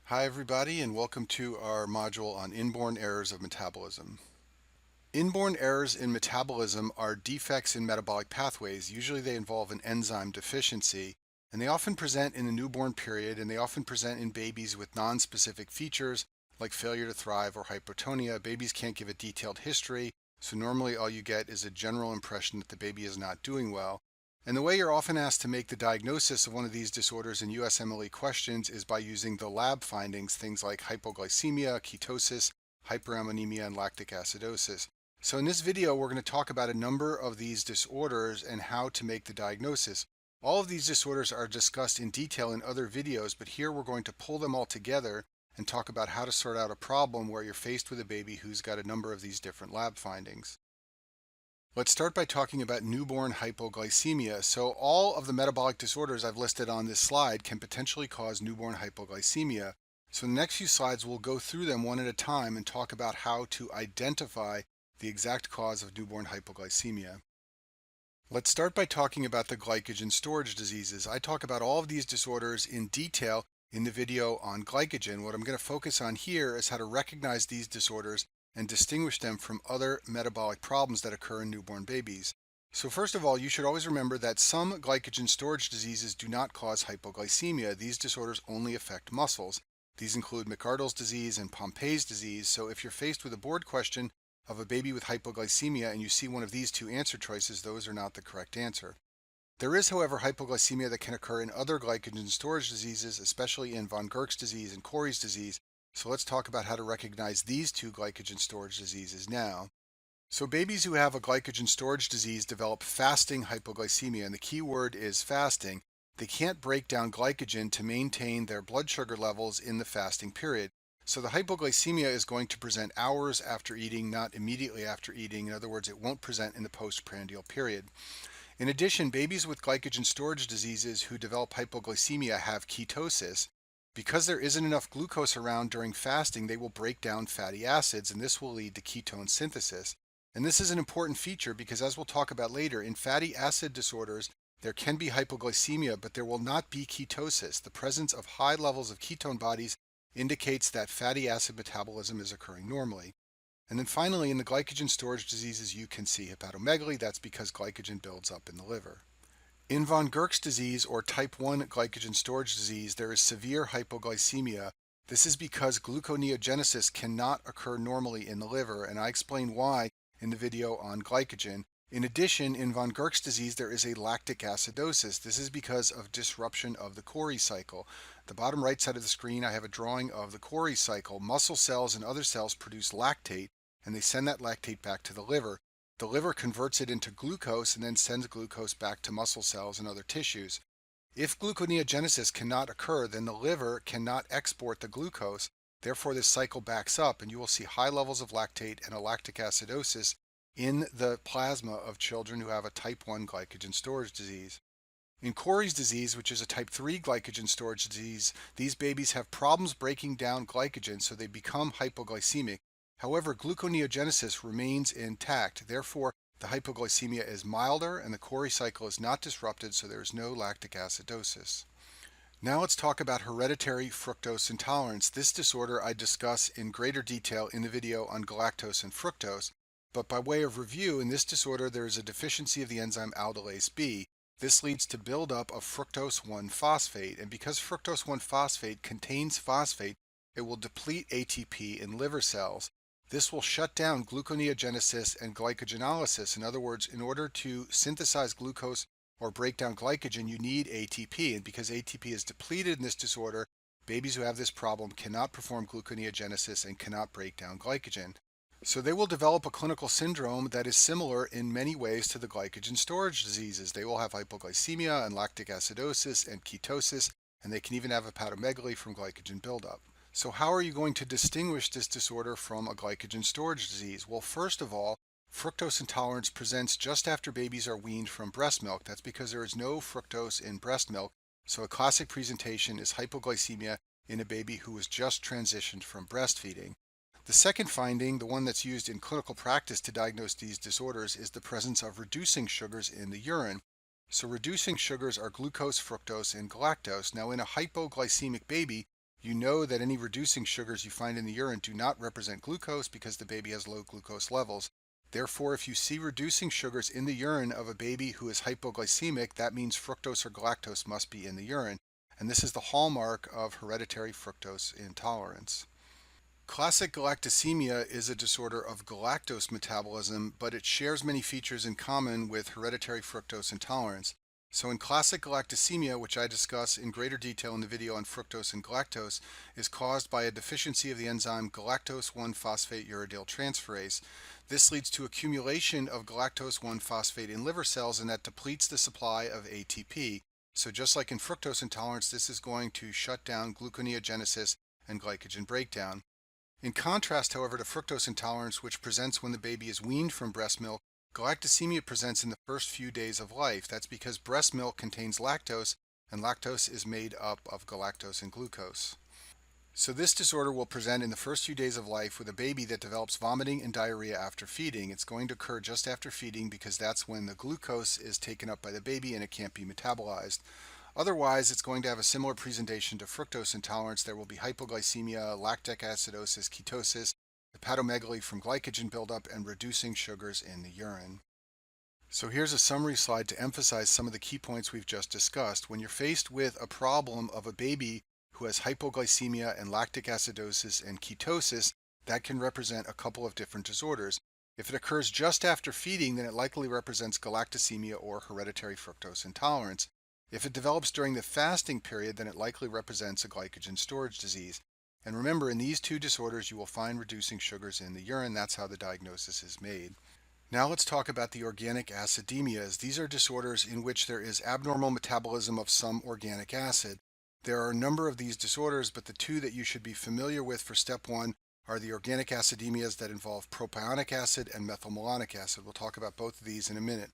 Hi everybody, and welcome to our module on inborn errors of metabolism. Inborn errors in metabolism are defects in metabolic pathways. Usually they involve an enzyme deficiency, and they often present in the newborn period, and they often present in babies with non-specific features like failure to thrive or hypotonia. Babies can't give a detailed history, so normally all you get is a general impression that the baby is not doing well. And the way you're often asked to make the diagnosis of one of these disorders in USMLE questions is by using the lab findings, things like hypoglycemia, ketosis, hyperammonemia, and lactic acidosis. So in this video, we're going to talk about a number of these disorders and how to make the diagnosis. All of these disorders are discussed in detail in other videos, but here we're going to pull them all together and talk about how to sort out a problem where you're faced with a baby who's got a number of these different lab findings. Let's start by talking about newborn hypoglycemia. So all of the metabolic disorders I've listed on this slide can potentially cause newborn hypoglycemia. So in the next few slides, we'll go through them one at a time and talk about how to identify the exact cause of newborn hypoglycemia. Let's start by talking about the glycogen storage diseases. I talk about all of these disorders in detail in the video on glycogen. What I'm going to focus on here is how to recognize these disorders and distinguish them from other metabolic problems that occur in newborn babies. So first of all, you should always remember that some glycogen storage diseases do not cause hypoglycemia. These disorders only affect muscles. These include McArdle's disease and Pompei's disease. So if you're faced with a board question of a baby with hypoglycemia and you see one of these two answer choices, those are not the correct answer. There is, however, hypoglycemia that can occur in other glycogen storage diseases, especially in von Gerk's disease and Cory's disease. So let's talk about how to recognize these two glycogen storage diseases now. So babies who have a glycogen storage disease develop fasting hypoglycemia, and the key word is fasting. They can't break down glycogen to maintain their blood sugar levels in the fasting period. So the hypoglycemia is going to present hours after eating, not immediately after eating. In other words, it won't present in the postprandial period. In addition, babies with glycogen storage diseases who develop hypoglycemia have ketosis. Because there isn't enough glucose around during fasting, they will break down fatty acids, and this will lead to ketone synthesis. And this is an important feature because, as we'll talk about later, in fatty acid disorders, there can be hypoglycemia, but there will not be ketosis. The presence of high levels of ketone bodies indicates that fatty acid metabolism is occurring normally. And then finally, in the glycogen storage diseases, you can see hepatomegaly. That's because glycogen builds up in the liver. In von Gerk's disease, or type 1 glycogen storage disease, there is severe hypoglycemia. This is because gluconeogenesis cannot occur normally in the liver, and I explain why in the video on glycogen. In addition, in von Gerk's disease, there is a lactic acidosis. This is because of disruption of the Cori cycle. The bottom right side of the screen, I have a drawing of the Cori cycle. Muscle cells and other cells produce lactate, and they send that lactate back to the liver. The liver converts it into glucose and then sends glucose back to muscle cells and other tissues. If gluconeogenesis cannot occur, then the liver cannot export the glucose. Therefore, this cycle backs up, and you will see high levels of lactate and a lactic acidosis in the plasma of children who have a type 1 glycogen storage disease. In Cory's disease, which is a type 3 glycogen storage disease, these babies have problems breaking down glycogen, so they become hypoglycemic. However, gluconeogenesis remains intact. Therefore, the hypoglycemia is milder and the Cori cycle is not disrupted, so there is no lactic acidosis. Now let's talk about hereditary fructose intolerance. This disorder I discuss in greater detail in the video on galactose and fructose, but by way of review, in this disorder there is a deficiency of the enzyme aldolase B. This leads to buildup of fructose 1-phosphate, and because fructose 1-phosphate contains phosphate, it will deplete ATP in liver cells. This will shut down gluconeogenesis and glycogenolysis. In other words, in order to synthesize glucose or break down glycogen, you need ATP. And because ATP is depleted in this disorder, babies who have this problem cannot perform gluconeogenesis and cannot break down glycogen. So they will develop a clinical syndrome that is similar in many ways to the glycogen storage diseases. They will have hypoglycemia and lactic acidosis and ketosis, and they can even have hepatomegaly from glycogen buildup. So how are you going to distinguish this disorder from a glycogen storage disease? Well, first of all, fructose intolerance presents just after babies are weaned from breast milk. That's because there is no fructose in breast milk. So a classic presentation is hypoglycemia in a baby who was just transitioned from breastfeeding. The second finding, the one that's used in clinical practice to diagnose these disorders, is the presence of reducing sugars in the urine. So reducing sugars are glucose, fructose, and galactose. Now in a hypoglycemic baby, You know that any reducing sugars you find in the urine do not represent glucose because the baby has low glucose levels. Therefore, if you see reducing sugars in the urine of a baby who is hypoglycemic, that means fructose or galactose must be in the urine. And this is the hallmark of hereditary fructose intolerance. Classic galactosemia is a disorder of galactose metabolism, but it shares many features in common with hereditary fructose intolerance. So in classic galactosemia, which I discuss in greater detail in the video on fructose and galactose, is caused by a deficiency of the enzyme galactose 1-phosphate uridyl transferase. This leads to accumulation of galactose 1-phosphate in liver cells, and that depletes the supply of ATP. So just like in fructose intolerance, this is going to shut down gluconeogenesis and glycogen breakdown. In contrast, however, to fructose intolerance, which presents when the baby is weaned from breast milk, galactosemia presents in the first few days of life. That's because breast milk contains lactose, and lactose is made up of galactose and glucose. So this disorder will present in the first few days of life with a baby that develops vomiting and diarrhea after feeding. It's going to occur just after feeding because that's when the glucose is taken up by the baby and it can't be metabolized. Otherwise, it's going to have a similar presentation to fructose intolerance. There will be hypoglycemia, lactic acidosis, ketosis, hepatomegaly from glycogen buildup, and reducing sugars in the urine. So here's a summary slide to emphasize some of the key points we've just discussed. When you're faced with a problem of a baby who has hypoglycemia and lactic acidosis and ketosis, that can represent a couple of different disorders. If it occurs just after feeding, then it likely represents galactosemia or hereditary fructose intolerance. If it develops during the fasting period, then it likely represents a glycogen storage disease. And remember, in these two disorders, you will find reducing sugars in the urine. That's how the diagnosis is made. Now let's talk about the organic acidemias. These are disorders in which there is abnormal metabolism of some organic acid. There are a number of these disorders, but the two that you should be familiar with for step one are the organic acidemias that involve propionic acid and methylmalonic acid. We'll talk about both of these in a minute.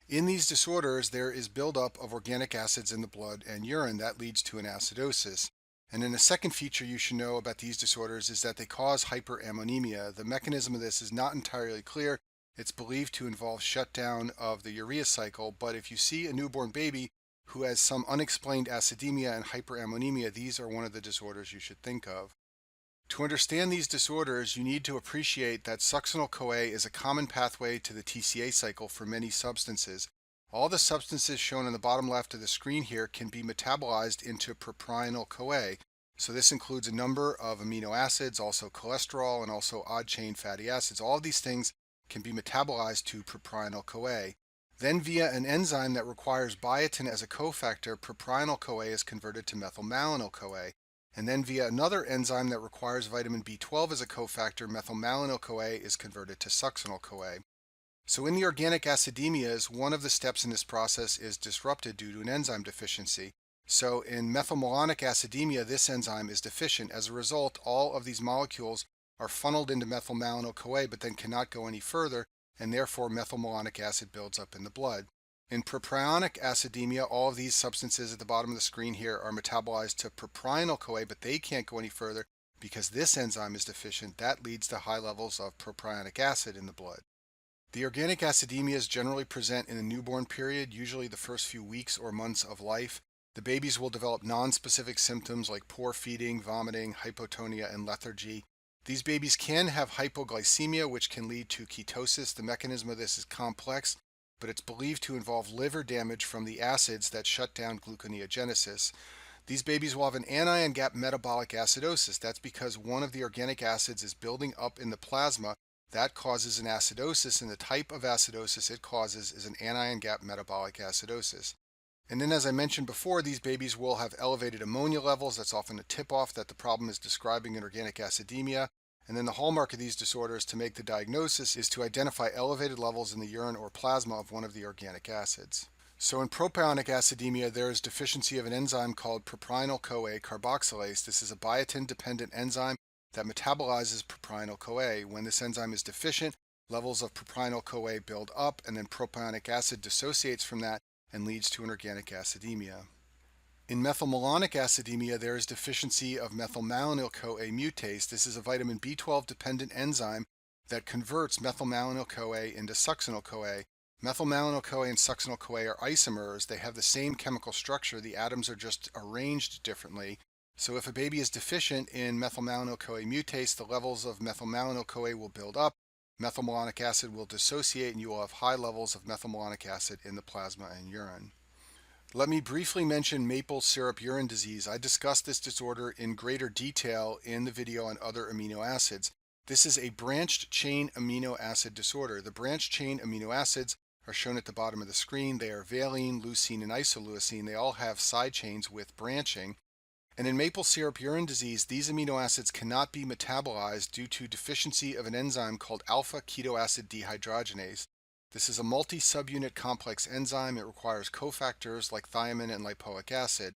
In these disorders, there is buildup of organic acids in the blood and urine that leads to an acidosis. And then a second feature you should know about these disorders is that they cause hyperammonemia. The mechanism of this is not entirely clear. It's believed to involve shutdown of the urea cycle, but if you see a newborn baby who has some unexplained acidemia and hyperammonemia, these are one of the disorders you should think of. To understand these disorders, you need to appreciate that succinyl-CoA is a common pathway to the TCA cycle for many substances. All the substances shown on the bottom left of the screen here can be metabolized into propionyl-CoA. So this includes a number of amino acids, also cholesterol, and also odd-chain fatty acids. All of these things can be metabolized to propionyl-CoA. Then via an enzyme that requires biotin as a cofactor, propionyl-CoA is converted to methylmalonyl-CoA. And then via another enzyme that requires vitamin B12 as a cofactor, methylmalonyl-CoA is converted to succinyl-CoA. So in the organic acidemias, one of the steps in this process is disrupted due to an enzyme deficiency. So in methylmalonic acidemia, this enzyme is deficient. As a result, all of these molecules are funneled into methylmalonyl-CoA but then cannot go any further, and therefore methylmalonic acid builds up in the blood. In propionic acidemia, all of these substances at the bottom of the screen here are metabolized to propionyl-CoA, but they can't go any further because this enzyme is deficient. That leads to high levels of propionic acid in the blood. The organic acidemias generally present in the newborn period, usually the first few weeks or months of life. The babies will develop non-specific symptoms like poor feeding, vomiting, hypotonia, and lethargy. These babies can have hypoglycemia, which can lead to ketosis. The mechanism of this is complex, but it's believed to involve liver damage from the acids that shut down gluconeogenesis. These babies will have an anion gap metabolic acidosis. That's because one of the organic acids is building up in the plasma. That causes an acidosis, and the type of acidosis it causes is an anion gap metabolic acidosis. And then, as I mentioned before, these babies will have elevated ammonia levels. That's often a tip-off that the problem is describing an organic acidemia. And then the hallmark of these disorders to make the diagnosis is to identify elevated levels in the urine or plasma of one of the organic acids. So in propionic acidemia, there is deficiency of an enzyme called propionyl-CoA carboxylase. This is a biotin-dependent enzyme that metabolizes propionyl-CoA. When this enzyme is deficient, levels of propionyl-CoA build up, and then propionic acid dissociates from that and leads to an organic acidemia. In methylmalonic acidemia, there is deficiency of methylmalonyl-CoA mutase. This is a vitamin B12 dependent enzyme that converts methylmalonyl-CoA into succinyl-CoA. Methylmalonyl-CoA and succinyl-CoA are isomers. They have the same chemical structure. The atoms are just arranged differently. So if a baby is deficient in methylmalonyl-CoA mutase, the levels of methylmalonyl-CoA will build up, methylmalonic acid will dissociate, and you will have high levels of methylmalonic acid in the plasma and urine. Let me briefly mention maple syrup urine disease. I discussed this disorder in greater detail in the video on other amino acids. This is a branched chain amino acid disorder. The branched chain amino acids are shown at the bottom of the screen. They are valine, leucine, and isoleucine. They all have side chains with branching. And in maple syrup urine disease, these amino acids cannot be metabolized due to deficiency of an enzyme called alpha ketoacid dehydrogenase. This is a multi-subunit complex enzyme. It requires cofactors like thiamine and lipoic acid.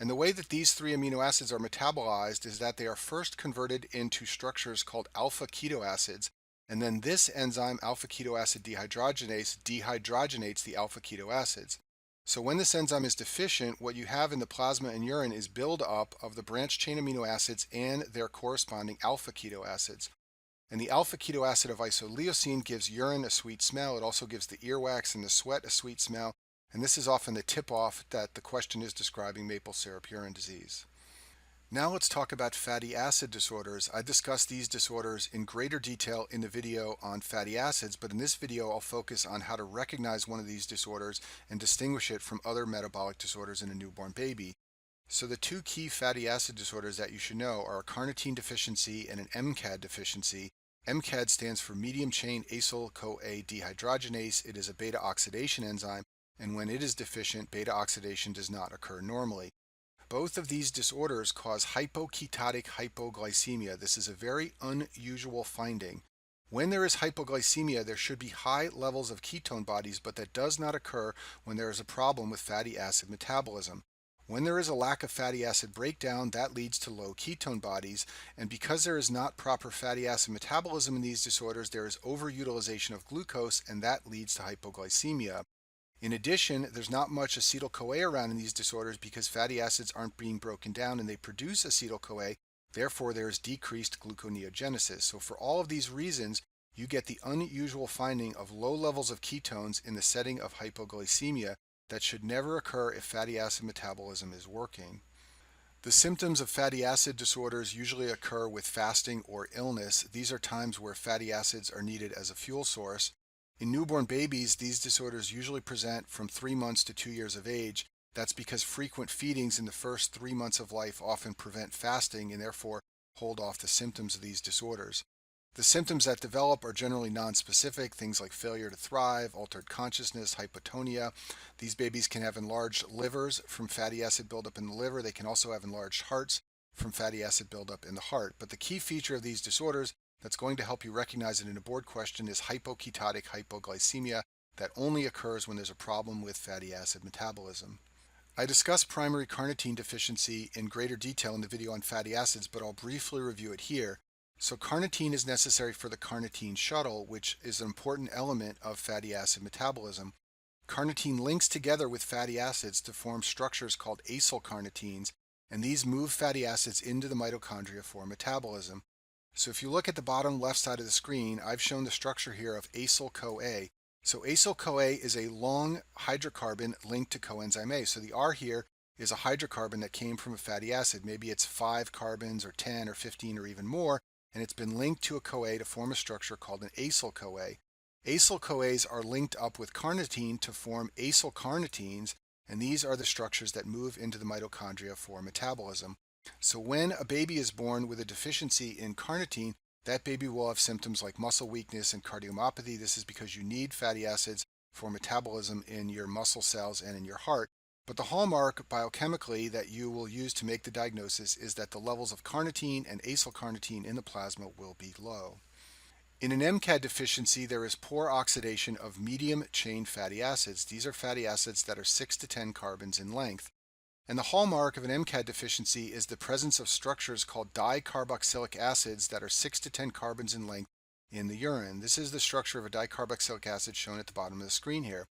And the way that these three amino acids are metabolized is that they are first converted into structures called alpha ketoacids, and then this enzyme, alpha ketoacid dehydrogenase, dehydrogenates the alpha ketoacids. So when this enzyme is deficient, what you have in the plasma and urine is buildup of the branched chain amino acids and their corresponding alpha ketoacids. And the alpha keto acid of isoleucine gives urine a sweet smell. It also gives the earwax and the sweat a sweet smell. And this is often the tip-off that the question is describing maple syrup urine disease. Now let's talk about fatty acid disorders. I discussed these disorders in greater detail in the video on fatty acids, but in this video I'll focus on how to recognize one of these disorders and distinguish it from other metabolic disorders in a newborn baby. So the two key fatty acid disorders that you should know are a carnitine deficiency and an MCAD deficiency. MCAD stands for medium chain acyl-CoA dehydrogenase. It is a beta oxidation enzyme, and when it is deficient, beta oxidation does not occur normally. Both of these disorders cause hypoketotic hypoglycemia. This is a very unusual finding. When there is hypoglycemia, there should be high levels of ketone bodies, but that does not occur when there is a problem with fatty acid metabolism. When there is a lack of fatty acid breakdown, that leads to low ketone bodies, and because there is not proper fatty acid metabolism in these disorders, there is overutilization of glucose, and that leads to hypoglycemia. In addition, there's not much acetyl-CoA around in these disorders because fatty acids aren't being broken down and they produce acetyl-CoA, therefore there is decreased gluconeogenesis. So for all of these reasons, you get the unusual finding of low levels of ketones in the setting of hypoglycemia that should never occur if fatty acid metabolism is working. The symptoms of fatty acid disorders usually occur with fasting or illness. These are times where fatty acids are needed as a fuel source. In newborn babies, these disorders usually present from 3 months to 2 years of age. That's because frequent feedings in the first 3 months of life often prevent fasting and therefore hold off the symptoms of these disorders. The symptoms that develop are generally nonspecific, things like failure to thrive, altered consciousness, hypotonia. These babies can have enlarged livers from fatty acid buildup in the liver. They can also have enlarged hearts from fatty acid buildup in the heart. But the key feature of these disorders that's going to help you recognize it in a board question is hypoketotic hypoglycemia that only occurs when there's a problem with fatty acid metabolism. I discussed primary carnitine deficiency in greater detail in the video on fatty acids, but I'll briefly review it here. So carnitine is necessary for the carnitine shuttle, which is an important element of fatty acid metabolism. Carnitine links together with fatty acids to form structures called acylcarnitines, and these move fatty acids into the mitochondria for metabolism. So if you look at the bottom left side of the screen, I've shown the structure here of acyl-CoA. So acyl-CoA is a long hydrocarbon linked to coenzyme A. So the R here is a hydrocarbon that came from a fatty acid. Maybe it's 5 carbons or 10 or 15 or even more, and it's been linked to a CoA to form a structure called an acyl-CoA. Acyl-CoAs are linked up with carnitine to form acylcarnitines, and these are the structures that move into the mitochondria for metabolism. So when a baby is born with a deficiency in carnitine, that baby will have symptoms like muscle weakness and cardiomyopathy. This is because you need fatty acids for metabolism in your muscle cells and in your heart. But the hallmark biochemically that you will use to make the diagnosis is that the levels of carnitine and acylcarnitine in the plasma will be low. In an MCAD deficiency, there is poor oxidation of medium chain fatty acids. These are fatty acids that are 6 to 10 carbons in length. And the hallmark of an MCAD deficiency is the presence of structures called dicarboxylic acids that are 6 to 10 carbons in length in the urine. This is the structure of a dicarboxylic acid shown at the bottom of the screen here.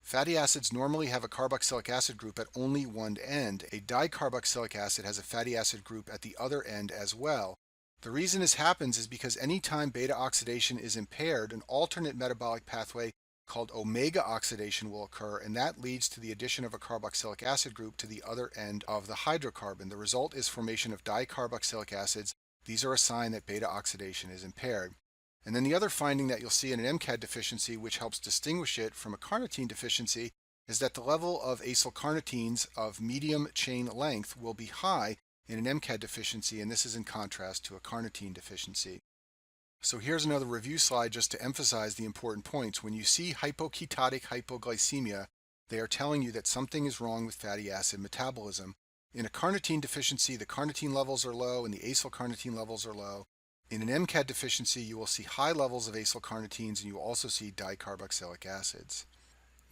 Fatty acids normally have a carboxylic acid group at only one end. A dicarboxylic acid has a fatty acid group at the other end as well. The reason this happens is because anytime beta oxidation is impaired, an alternate metabolic pathway called omega oxidation will occur, and that leads to the addition of a carboxylic acid group to the other end of the hydrocarbon. The result is formation of dicarboxylic acids. These are a sign that beta oxidation is impaired. And then the other finding that you'll see in an MCAD deficiency, which helps distinguish it from a carnitine deficiency, is that the level of acyl carnitines of medium chain length will be high in an MCAD deficiency, and this is in contrast to a carnitine deficiency. So here's another review slide just to emphasize the important points. When you see hypoketotic hypoglycemia, they are telling you that something is wrong with fatty acid metabolism. In a carnitine deficiency, the carnitine levels are low and the acyl carnitine levels are low. In an MCAD deficiency, you will see high levels of acyl carnitines and you will also see dicarboxylic acids.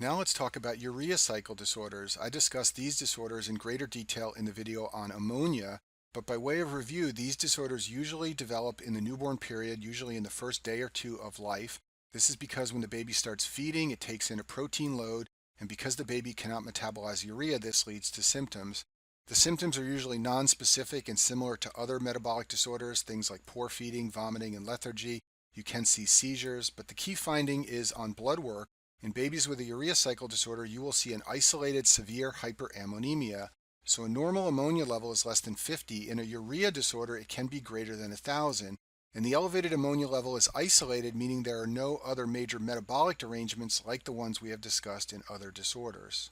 Now let's talk about urea cycle disorders. I discussed these disorders in greater detail in the video on ammonia, but by way of review, these disorders usually develop in the newborn period, usually in the first day or two of life. This is because when the baby starts feeding, it takes in a protein load, and because the baby cannot metabolize urea, this leads to symptoms. The symptoms are usually nonspecific and similar to other metabolic disorders, things like poor feeding, vomiting, and lethargy. You can see seizures, but the key finding is on blood work. In babies with a urea cycle disorder, you will see an isolated severe hyperammonemia. So a normal ammonia level is less than 50. In a urea disorder, it can be greater than 1,000. And the elevated ammonia level is isolated, meaning there are no other major metabolic derangements like the ones we have discussed in other disorders.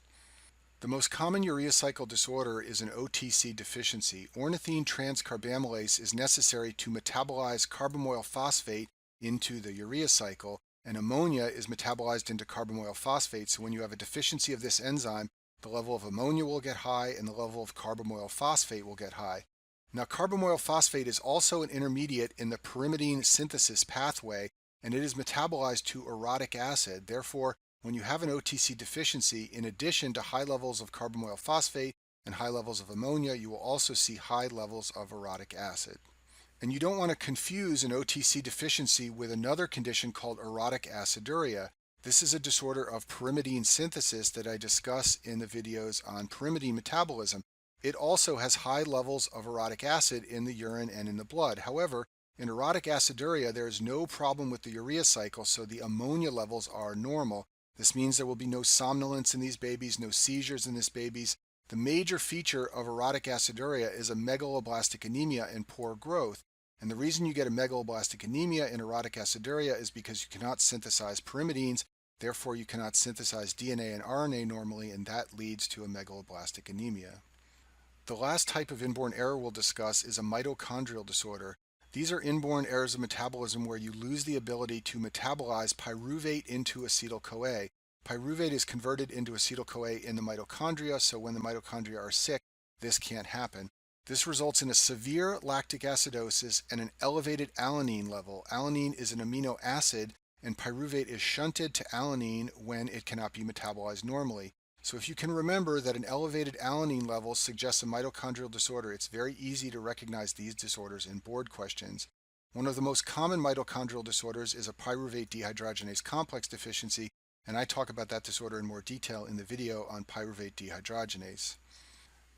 The most common urea cycle disorder is an OTC deficiency. Ornithine transcarbamylase is necessary to metabolize carbamoyl phosphate into the urea cycle, and ammonia is metabolized into carbamoyl phosphate. So when you have a deficiency of this enzyme, the level of ammonia will get high and the level of carbamoyl phosphate will get high. Now, carbamoyl phosphate is also an intermediate in the pyrimidine synthesis pathway, and it is metabolized to orotic acid. Therefore, when you have an OTC deficiency, in addition to high levels of carbamoyl phosphate and high levels of ammonia, you will also see high levels of orotic acid. And you don't want to confuse an OTC deficiency with another condition called orotic aciduria. This is a disorder of pyrimidine synthesis that I discuss in the videos on pyrimidine metabolism. It also has high levels of orotic acid in the urine and in the blood. However, in orotic aciduria, there is no problem with the urea cycle, so the ammonia levels are normal. This means there will be no somnolence in these babies, no seizures in these babies. The major feature of orotic aciduria is a megaloblastic anemia and poor growth. And the reason you get a megaloblastic anemia in orotic aciduria is because you cannot synthesize pyrimidines, therefore you cannot synthesize DNA and RNA normally, and that leads to a megaloblastic anemia. The last type of inborn error we'll discuss is a mitochondrial disorder. These are inborn errors of metabolism where you lose the ability to metabolize pyruvate into acetyl-CoA. Pyruvate is converted into acetyl-CoA in the mitochondria, so when the mitochondria are sick, this can't happen. This results in a severe lactic acidosis and an elevated alanine level. Alanine is an amino acid, and pyruvate is shunted to alanine when it cannot be metabolized normally. So if you can remember that an elevated alanine level suggests a mitochondrial disorder, it's very easy to recognize these disorders in board questions. One of the most common mitochondrial disorders is a pyruvate dehydrogenase complex deficiency, and I talk about that disorder in more detail in the video on pyruvate dehydrogenase.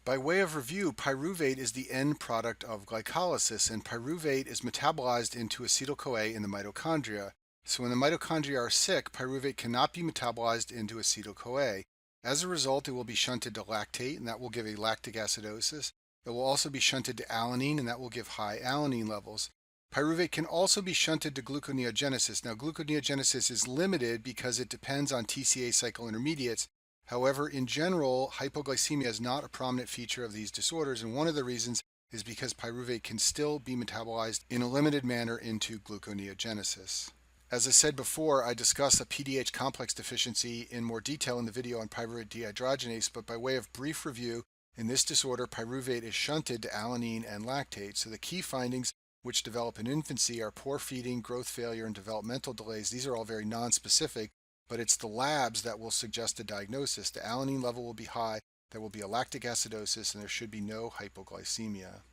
By way of review, pyruvate is the end product of glycolysis, and pyruvate is metabolized into acetyl-CoA in the mitochondria. So when the mitochondria are sick, pyruvate cannot be metabolized into acetyl-CoA. As a result, it will be shunted to lactate, and that will give a lactic acidosis. It will also be shunted to alanine, and that will give high alanine levels. Pyruvate can also be shunted to gluconeogenesis. Now, gluconeogenesis is limited because it depends on TCA cycle intermediates. However, in general, hypoglycemia is not a prominent feature of these disorders, and one of the reasons is because pyruvate can still be metabolized in a limited manner into gluconeogenesis. As I said before, I discuss a PDH complex deficiency in more detail in the video on pyruvate dehydrogenase, but by way of brief review, in this disorder, pyruvate is shunted to alanine and lactate. So the key findings which develop in infancy are poor feeding, growth failure, and developmental delays. These are all very nonspecific, but it's the labs that will suggest a diagnosis. The alanine level will be high, there will be a lactic acidosis, and there should be no hypoglycemia.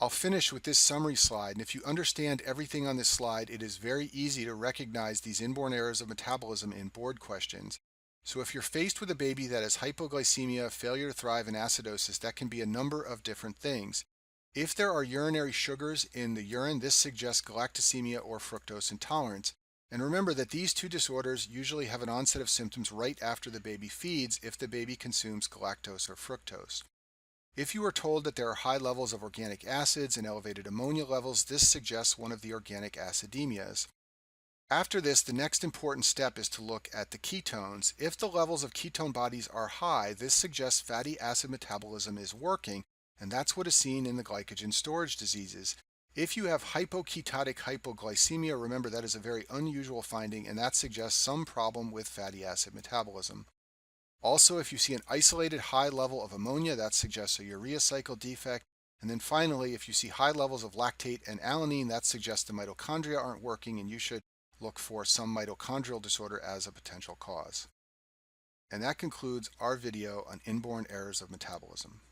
I'll finish with this summary slide, and if you understand everything on this slide, it is very easy to recognize these inborn errors of metabolism in board questions. So if you're faced with a baby that has hypoglycemia, failure to thrive, and acidosis, that can be a number of different things. If there are urinary sugars in the urine, this suggests galactosemia or fructose intolerance. And remember that these two disorders usually have an onset of symptoms right after the baby feeds if the baby consumes galactose or fructose. If you are told that there are high levels of organic acids and elevated ammonia levels, this suggests one of the organic acidemias. After this, the next important step is to look at the ketones. If the levels of ketone bodies are high, this suggests fatty acid metabolism is working, and that's what is seen in the glycogen storage diseases. If you have hypoketotic hypoglycemia, remember that is a very unusual finding, and that suggests some problem with fatty acid metabolism. Also, if you see an isolated high level of ammonia, that suggests a urea cycle defect. And then finally, if you see high levels of lactate and alanine, that suggests the mitochondria aren't working, and you should look for some mitochondrial disorder as a potential cause. And that concludes our video on inborn errors of metabolism.